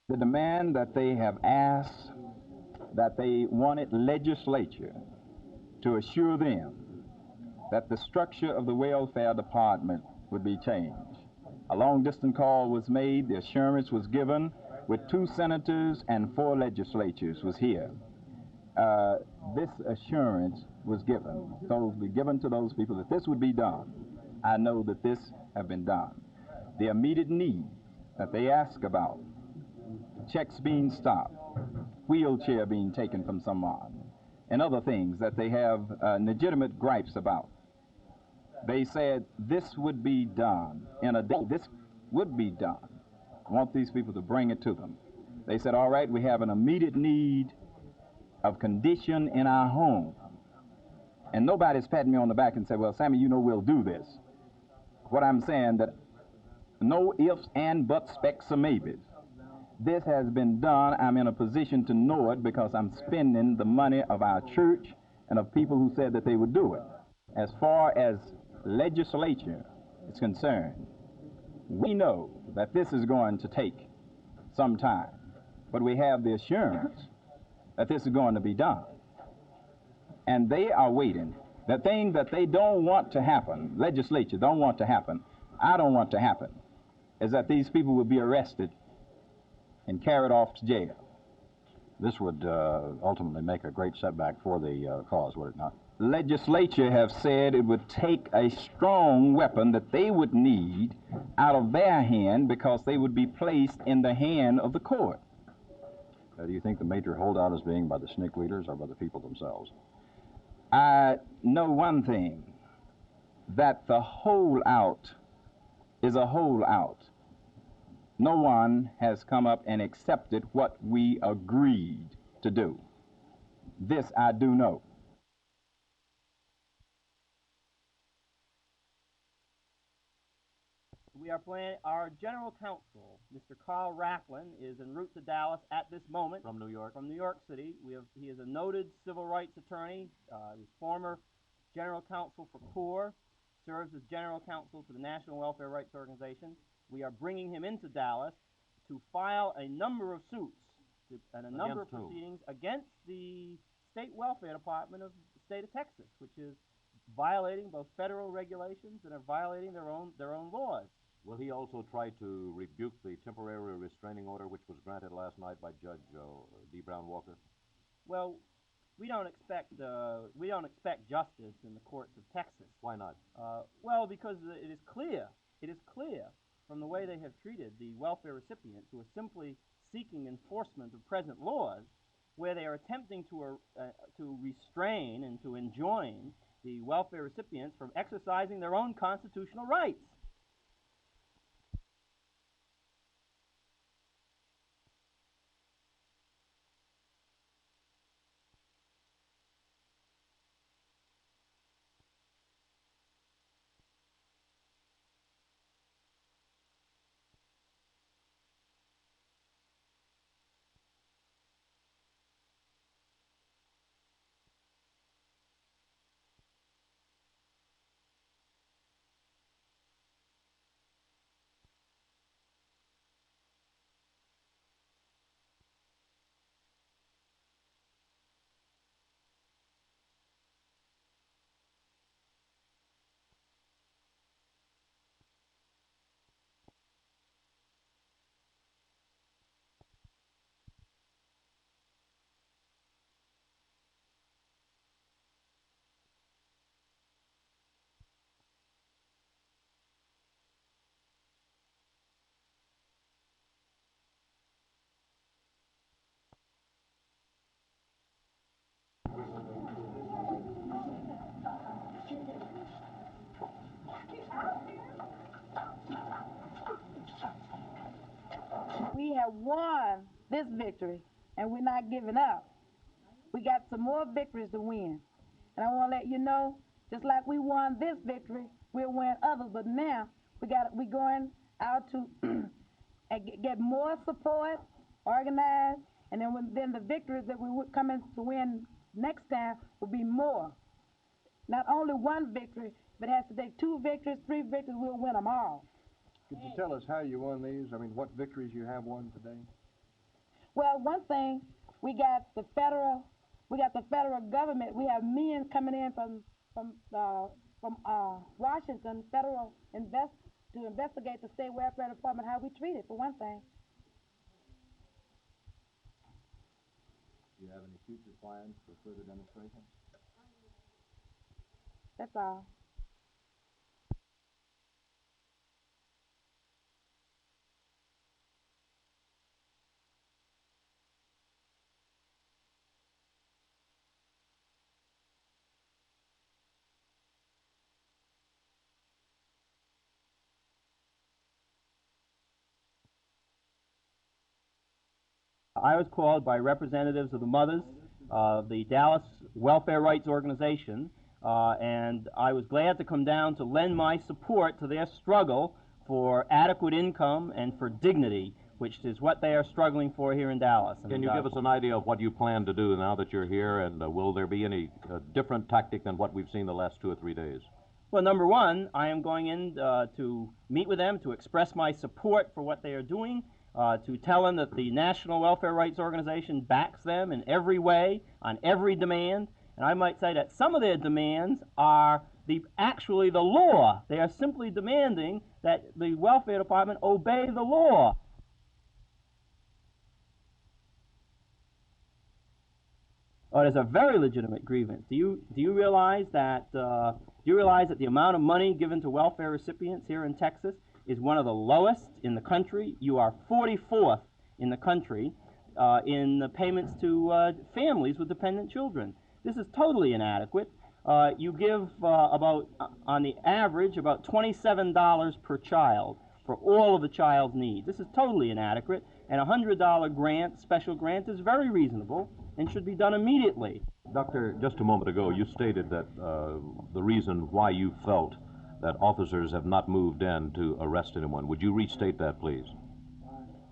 The demand that they have asked, that they wanted legislature to assure them that the structure of the welfare department would be changed. A long distance call was made, the assurance was given, with 2 senators and 4 legislatures was here. Uh, this assurance was given. So it was given to those people that this would be done. I know that this have been done. The immediate need that they ask about, checks being stopped, wheelchair being taken from someone, and other things that they have legitimate gripes about. They said this would be done in a day. This would be done. I want these people to bring it to them. They said, all right, we have an immediate need of condition in our home. And nobody's patting me on the back and said, well, Sammy, you know we'll do this. What I'm saying that no ifs and buts, specs, or maybes. This has been done. I'm in a position to know it because I'm spending the money of our church and of people who said that they would do it. As far as legislature is concerned, we know that this is going to take some time, but we have the assurance that this is going to be done. And they are waiting. The thing that they don't want to happen, legislature don't want to happen, I don't want to happen, is that these people will be arrested and carried off to jail. This would ultimately make a great setback for the cause, would it not? Legislature have said it would take a strong weapon that they would need out of their hand because they would be placed in the hand of the court. Do you think the major holdout is being by the SNCC leaders or by the people themselves? I know one thing, that the holdout is a holdout. No one has come up and accepted what we agreed to do. This I do know. We are planning, our general counsel, Mr. Carl Racklin, is en route to Dallas at this moment. From New York? From New York City. He is a noted civil rights attorney. He was former general counsel for CORE, serves as general counsel to the National Welfare Rights Organization. We are bringing him into Dallas to file a number of suits and a number of proceedings against the state welfare department of the state of Texas, which is violating both federal regulations and are violating their own laws. Will he also try to rebuke the temporary restraining order which was granted last night by Judge D. Brown Walker? Well, we don't expect justice in the courts of Texas. Why not? Well, because it is clear from the way they have treated the welfare recipients who are simply seeking enforcement of present laws, where they are attempting to restrain and to enjoin the welfare recipients from exercising their own constitutional rights. We have won this victory, and we're not giving up. We got some more victories to win. And I want to let you know, just like we won this victory, we'll win others. But now we're going out to get more support, organize, and then the victories that we're coming to win next time will be more. Not only one victory, but it has to take 2 victories, 3 victories, we'll win them all. Could you tell us how you won these? I mean, what victories you have won today? Well, one thing, we got the federal government. We have men coming in from Washington, to investigate the state welfare department, how we treat it, for one thing. Do you have any future plans for further demonstrations? That's all. I was called by representatives of the mothers of the Dallas Welfare Rights Organization, and I was glad to come down to lend my support to their struggle for adequate income and for dignity, which is what they are struggling for here in Dallas. Can you give us an idea of what you plan to do now that you're here, and will there be any different tactic than what we've seen the last 2 or 3 days? Well, number one, I am going in to meet with them to express my support for what they are doing, to tell them that the National Welfare Rights Organization backs them in every way, on every demand. And I might say that some of their demands are actually the law. They are simply demanding that the Welfare Department obey the law. Oh, it is a very legitimate grievance. Do you realize that the amount of money given to welfare recipients here in Texas is one of the lowest in the country? You are 44th in the country in the payments to families with dependent children. This is totally inadequate. You give on the average, about $27 per child for all of the child's needs. This is totally inadequate, and a $100 grant, special grant, is very reasonable and should be done immediately. Doctor, just a moment ago, you stated that the reason why you felt that officers have not moved in to arrest anyone. Would you restate that, please?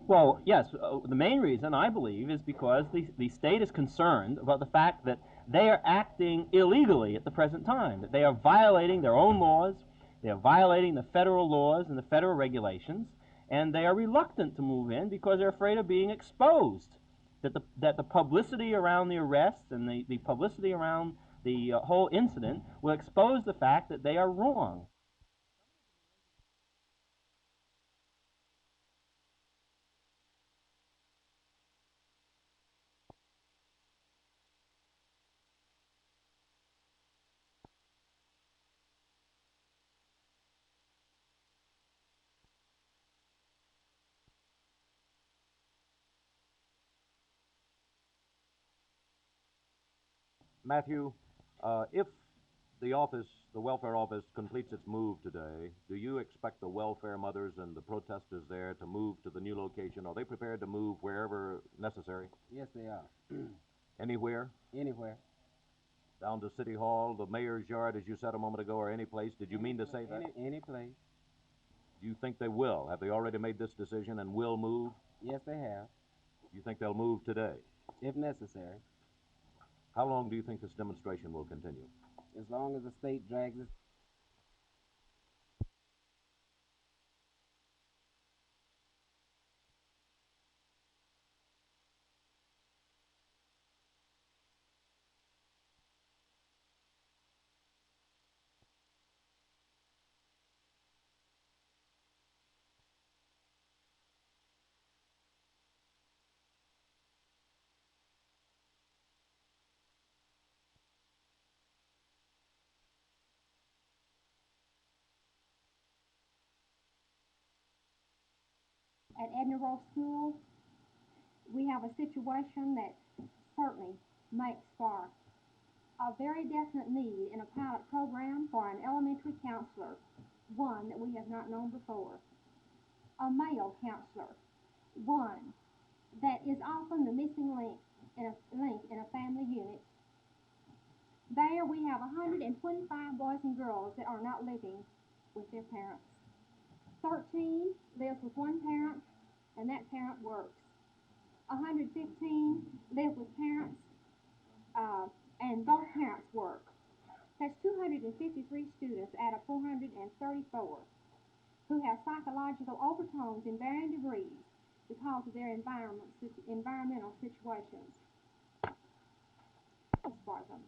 Well, yes, the main reason, I believe, is because the state is concerned about the fact that they are acting illegally at the present time, that they are violating their own laws, they are violating the federal laws and the federal regulations, and they are reluctant to move in because they're afraid of being exposed, that the publicity around the arrest and the publicity around the whole incident will expose the fact that they are wrong. Matthew, if the welfare office completes its move today, do you expect the welfare mothers and the protesters there to move to the new location? Are they prepared to move wherever necessary? Yes, they are. Anywhere? Anywhere. Down to City Hall, the mayor's yard, as you said a moment ago, or any place? Did you mean to say that? Any place. Do you think they will? Have they already made this decision and will move? Yes, they have, You think they'll move today? if necessary. How long do you think this demonstration will continue? As long as the state drags its At Edna Rowe School, we have a situation that certainly makes for a very definite need in a pilot program for an elementary counselor, one that we have not known before. A male counselor, one that is often the missing link in a family unit. There we have 125 boys and girls that are not living with their parents. 13 lives with one parent, and that parent works. 115 live with parents, and both parents work. That's 253 students out of 434 who have psychological overtones in varying degrees because of their environmental situations. For them.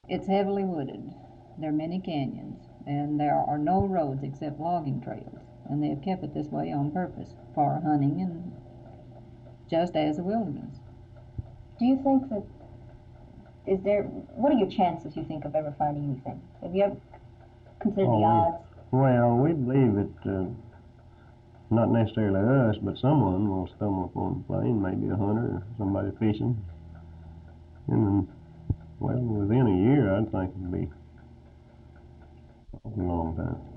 It's heavily wooded. There are many canyons, and there are no roads except logging trails, and they have kept it this way on purpose for hunting and just as a wilderness. Do you think that what are your chances, you think, of ever finding anything? Have you ever considered the odds? Well, we believe it, not necessarily us, but someone will stumble upon the plane, maybe a hunter or somebody fishing. And then, well, within a year, I'd think it'd be a long time.